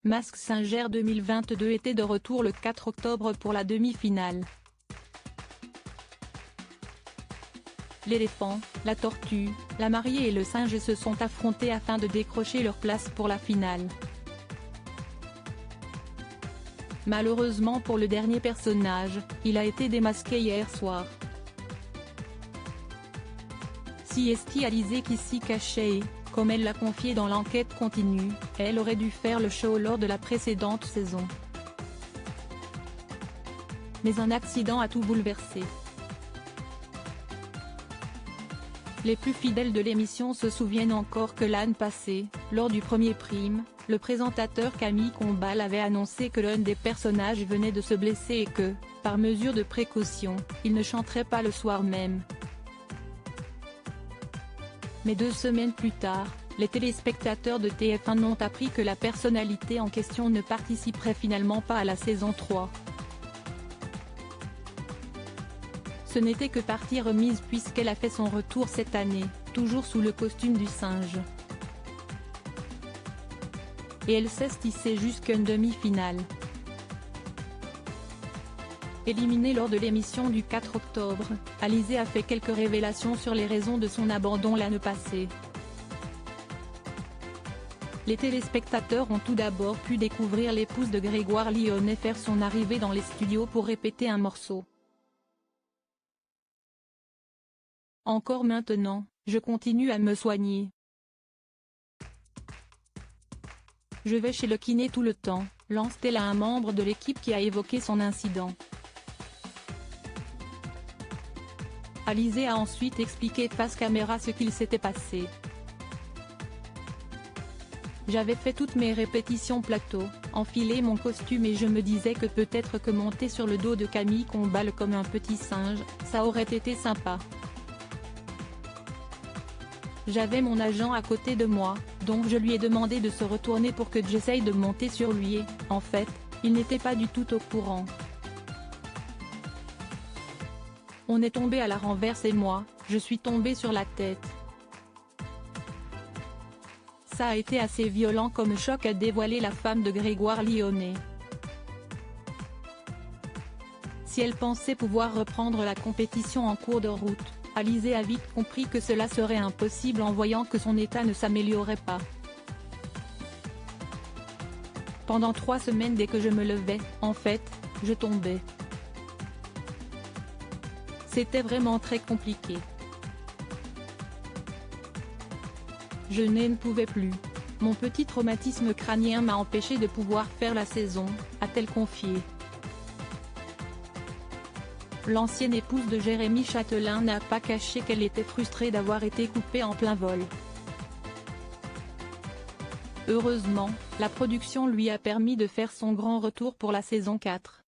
Mask Singer 2022 était de retour le 4 octobre pour la demi-finale. L'éléphant, la tortue, la mariée et le singe se sont affrontés afin de décrocher leur place pour la finale. Malheureusement pour le dernier personnage, il a été démasqué hier soir. Si est Alizée qui s'y cachait et, comme elle l'a confié dans l'enquête continue, elle aurait dû faire le show lors de la précédente saison. Mais un accident a tout bouleversé. Les plus fidèles de l'émission se souviennent encore que l'année passée, lors du premier prime, le présentateur Camille Combal avait annoncé que l'un des personnages venait de se blesser et que, par mesure de précaution, il ne chanterait pas le soir même. Mais 2 semaines plus tard, les téléspectateurs de TF1 ont appris que la personnalité en question ne participerait finalement pas à la saison 3. Ce n'était que partie remise puisqu'elle a fait son retour cette année, toujours sous le costume du singe. Et elle s'est hissée jusqu'à une demi-finale. Éliminée lors de l'émission du 4 octobre, Alizée a fait quelques révélations sur les raisons de son abandon l'année passée. Les téléspectateurs ont tout d'abord pu découvrir l'épouse de Grégoire Lyonnet faire son arrivée dans les studios pour répéter un morceau. Encore maintenant, je continue à me soigner. Je vais chez le kiné tout le temps, lance-t-elle à un membre de l'équipe qui a évoqué son incident. Alizée a ensuite expliqué face caméra ce qu'il s'était passé. J'avais fait toutes mes répétitions plateau, enfilé mon costume et je me disais que peut-être que monter sur le dos de Camille Combal comme un petit singe, ça aurait été sympa. J'avais mon agent à côté de moi, donc je lui ai demandé de se retourner pour que j'essaye de monter sur lui et, en fait, il n'était pas du tout au courant. On est tombé à la renverse et moi, je suis tombée sur la tête. Ça a été assez violent comme choc, a dévoilé la femme de Grégoire Lyonnet. Si elle pensait pouvoir reprendre la compétition en cours de route, Alizée a vite compris que cela serait impossible en voyant que son état ne s'améliorait pas. Pendant 3 semaines dès que je me levais, en fait, je tombais. C'était vraiment très compliqué. Je ne pouvais plus. Mon petit traumatisme crânien m'a empêché de pouvoir faire la saison, a-t-elle confié. L'ancienne épouse de Jérémy Chatelain n'a pas caché qu'elle était frustrée d'avoir été coupée en plein vol. Heureusement, la production lui a permis de faire son grand retour pour la saison 4.